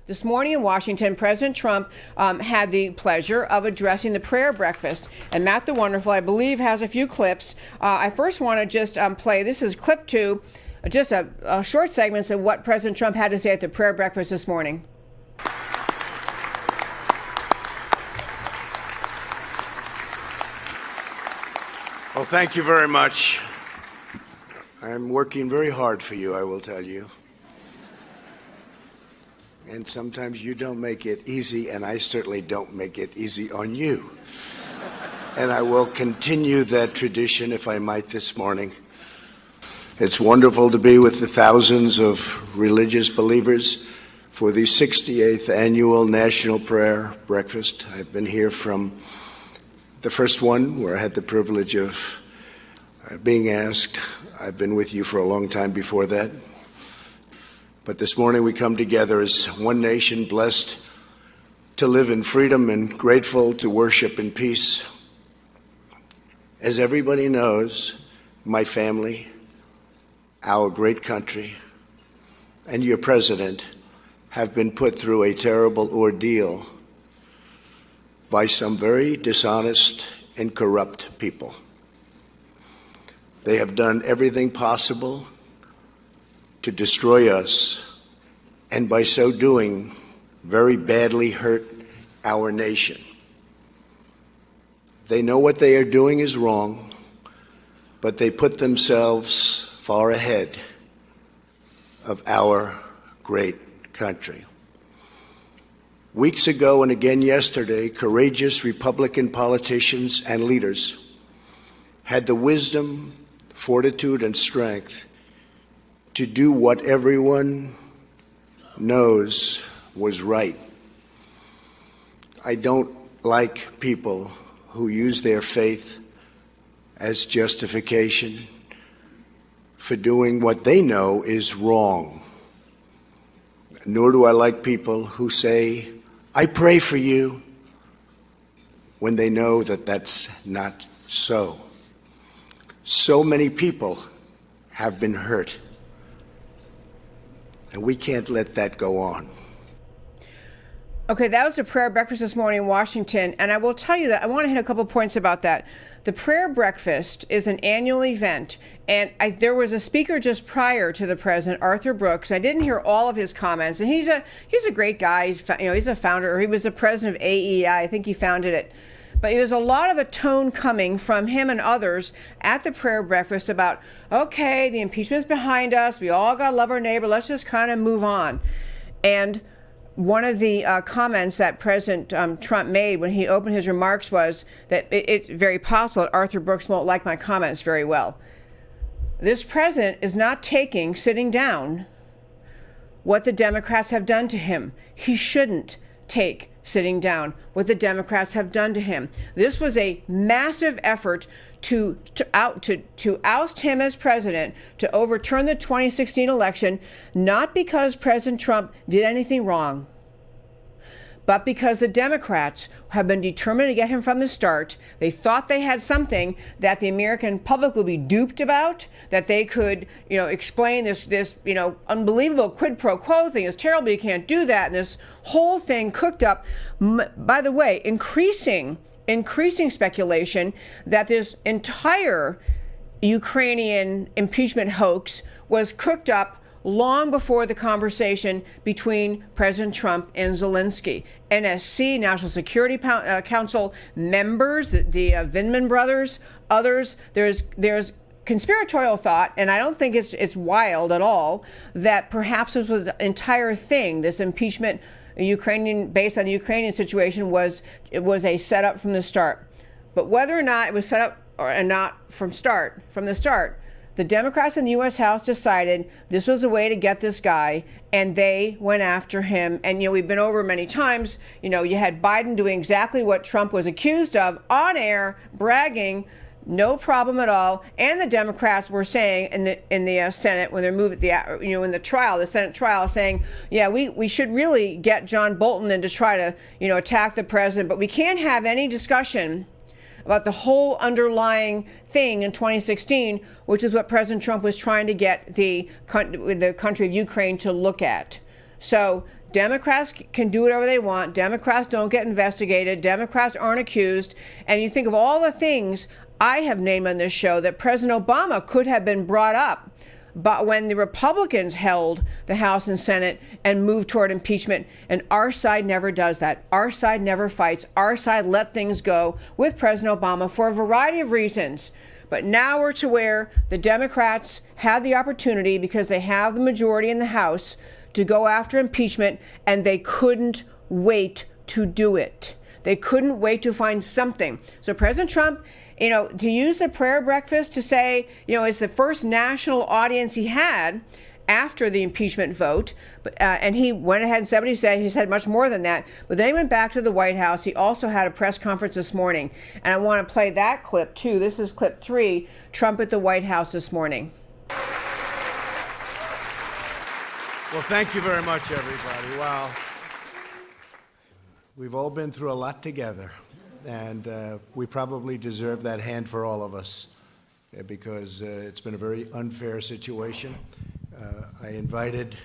This morning in Washington, President Trump had the pleasure of addressing the prayer breakfast. And Matt the Wonderful, I believe, has a few clips. I first want to just play. This is clip 2, just a short segment of what President Trump had to say at the prayer breakfast this morning. Well, thank you very much. I'm working very hard for you, I will tell you. And sometimes you don't make it easy, and I certainly don't make it easy on you. And I will continue that tradition, if I might, this morning. It's wonderful to be with the thousands of religious believers for the 68th annual National Prayer Breakfast. I've been here from the first one, where I had the privilege of being asked. I've been with you for a long time before that. But this morning we come together as one nation, blessed to live in freedom and grateful to worship in peace. As everybody knows, my family, our great country, and your president have been put through a terrible ordeal by some very dishonest and corrupt people. They have done everything possible to destroy us, and by so doing, very badly hurt our nation. They know what they are doing is wrong, but they put themselves far ahead of our great country. Weeks ago and again yesterday, courageous Republican politicians and leaders had the wisdom, fortitude, and strength to do what everyone knows was right. I don't like people who use their faith as justification for doing what they know is wrong. Nor do I like people who say, "I pray for you," when they know that that's not so. So many people have been hurt, and we can't let that go on. Okay, that was the prayer breakfast this morning in Washington, and I will tell you that I want to hit a couple points about that. The prayer breakfast is an annual event, and there was a speaker just prior to the president, Arthur Brooks. I didn't hear all of his comments, and he's a great guy. He's a founder, or he was the president of AEI. I think he founded it. But there's a lot of a tone coming from him and others at the prayer breakfast about, okay, the impeachment's behind us. We all got to love our neighbor. Let's just kind of move on. And one of the comments that President Trump made when he opened his remarks was that it's very possible that Arthur Brooks won't like my comments very well. This president is not taking, sitting down, what the Democrats have done to him. He shouldn't take sitting down what the Democrats have done to him. This was a massive effort to oust him as president, to overturn the 2016 election, not because President Trump did anything wrong, but because the Democrats have been determined to get him from the start. They thought they had something that the American public would be duped about, that they could, explain this unbelievable quid pro quo thing is terrible, you can't do that, and this whole thing cooked up. By the way, increasing speculation that this entire Ukrainian impeachment hoax was cooked up long before the conversation between President Trump and Zelensky. NSC, National Security Council members, the Vindman brothers, others, there's conspiratorial thought, and I don't think it's wild at all, that perhaps this was an entire thing. This impeachment, based on the Ukrainian situation, was a setup from the start. But whether or not it was set up or not from the start, the Democrats in the U.S. House decided this was a way to get this guy, and they went after him. And, we've been over many times, you had Biden doing exactly what Trump was accused of on air, bragging, no problem at all. And the Democrats were saying in the Senate, when they're moved at in the Senate trial, saying, yeah, we should really get John Bolton in to try to, attack the president, but we can't have any discussion about the whole underlying thing in 2016, which is what President Trump was trying to get the country of Ukraine to look at. So Democrats can do whatever they want. Democrats don't get investigated. Democrats aren't accused. And you think of all the things I have named on this show that President Obama could have been brought up. But when the Republicans held the House and Senate and moved toward impeachment, and our side never does that. Our side never fights. Our side let things go with President Obama for a variety of reasons. But now we're to where the Democrats had the opportunity, because they have the majority in the House, to go after impeachment, and they couldn't wait to do it. They couldn't wait to find something. So President Trump, to use the prayer breakfast to say, it's the first national audience he had after the impeachment vote. And he went ahead and said what he said. He said much more than that. But then he went back to the White House. He also had a press conference this morning. And I want to play that clip, too. This is clip 3, Trump at the White House this morning. Well, thank you very much, everybody. Wow. We've all been through a lot together, and we probably deserve that hand for all of us, because it's been a very unfair situation. I invited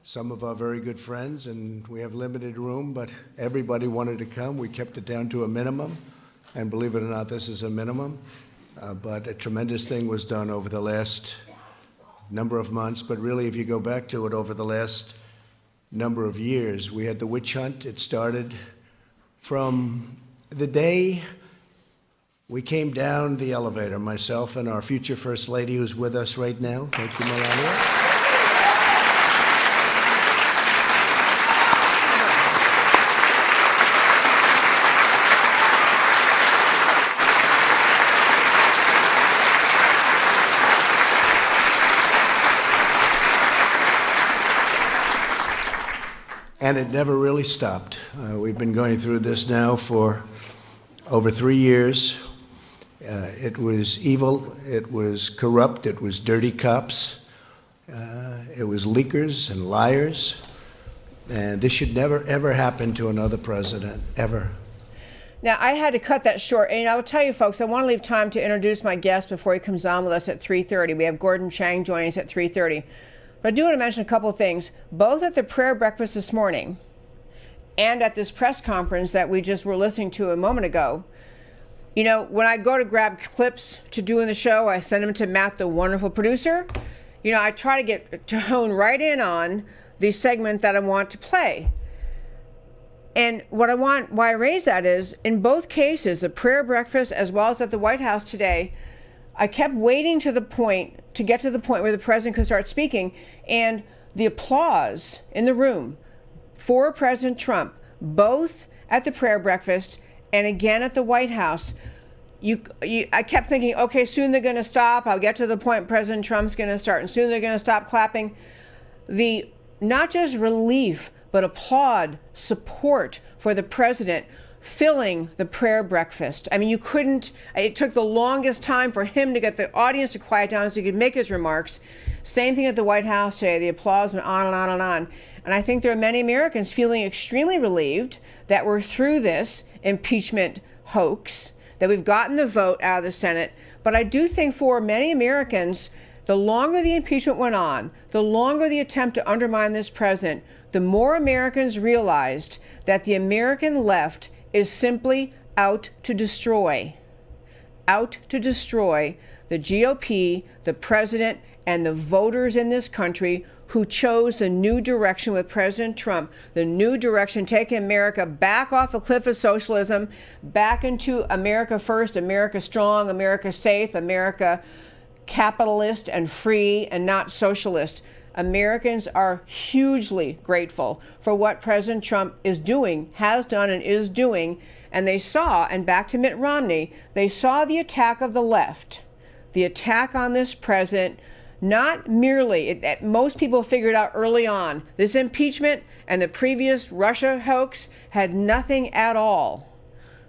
some of our very good friends, and we have limited room, but everybody wanted to come. We kept it down to a minimum, and believe it or not, this is a minimum. But a tremendous thing was done over the last number of months, but really, if you go back to it, over the last number of years, we had the witch hunt. It started from the day we came down the elevator, myself and our future First Lady, who's with us right now. Thank you, Melania. And it never really stopped. We've been going through this now for over 3 years. It was evil, it was corrupt, it was dirty cops, it was leakers and liars. And this should never, ever happen to another president, ever. Now, I had to cut that short. And I will tell you, folks, I want to leave time to introduce my guest before he comes on with us at 3:30. We have Gordon Chang joining us at 3:30. But I do want to mention a couple of things, both at the prayer breakfast this morning and at this press conference that we just were listening to a moment ago. When I go to grab clips to do in the show, I send them to Matt, the wonderful producer. I try to hone right in on the segment that I want to play. And why I raise that is, in both cases, the prayer breakfast as well as at the White House today, I kept waiting to get to the point where the president could start speaking, and the applause in the room for President Trump, both at the prayer breakfast and again at the White House, I kept thinking, okay, soon they're going to stop. I'll get to the point President Trump's going to start, and soon they're going to stop clapping. The not just relief, but applaud, support for the president filling the prayer breakfast. I mean, it took the longest time for him to get the audience to quiet down so he could make his remarks. Same thing at the White House today. The applause went on and on and on. And I think there are many Americans feeling extremely relieved that we're through this impeachment hoax, that we've gotten the vote out of the Senate. But I do think for many Americans, the longer the impeachment went on, the longer the attempt to undermine this president, the more Americans realized that the American left is simply out to destroy the GOP, the president, and the voters in this country who chose the new direction with President Trump, the new direction taking America back off the cliff of socialism, back into America first, America strong, America safe, America capitalist and free and not socialist. Americans are hugely grateful for what President Trump is doing, has done, and is doing. And they saw, and back to Mitt Romney, they saw the attack of the left, the attack on this president, not merely, most people figured out early on, this impeachment and the previous Russia hoax had nothing at all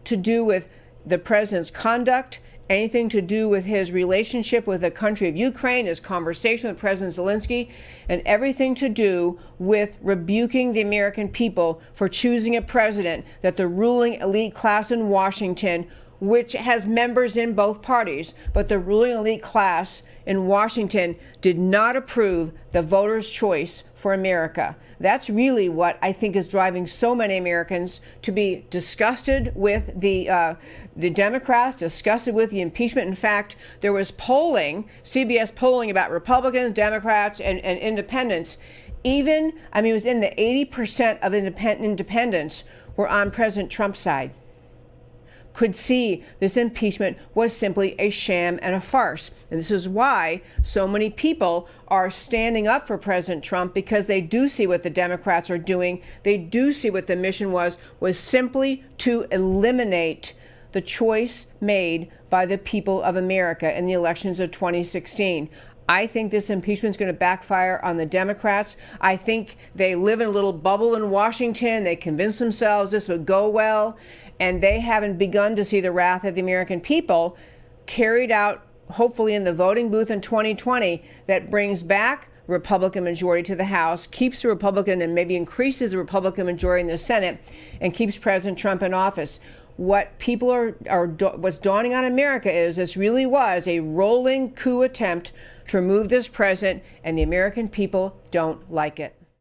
to do with the president's conduct, anything to do with his relationship with the country of Ukraine, his conversation with President Zelensky, and everything to do with rebuking the American people for choosing a president that the ruling elite class in Washington which has members in both parties. But the ruling elite class in Washington did not approve the voters' choice for America. That's really what I think is driving so many Americans to be disgusted with the Democrats, disgusted with the impeachment. In fact, there was polling, CBS polling about Republicans, Democrats, and independents. It was in the 80% of independents were on President Trump's side, could see this impeachment was simply a sham and a farce. And this is why so many people are standing up for President Trump, because they do see what the Democrats are doing. They do see what the mission was simply to eliminate the choice made by the people of America in the elections of 2016. I think this impeachment is going to backfire on the Democrats. I think they live in a little bubble in Washington. They convince themselves this would go well, and they haven't begun to see the wrath of the American people carried out, hopefully, in the voting booth in 2020 that brings back Republican majority to the House, keeps the Republican and maybe increases the Republican majority in the Senate, and keeps President Trump in office. What people what's dawning on America is this really was a rolling coup attempt to remove this president, and the American people don't like it.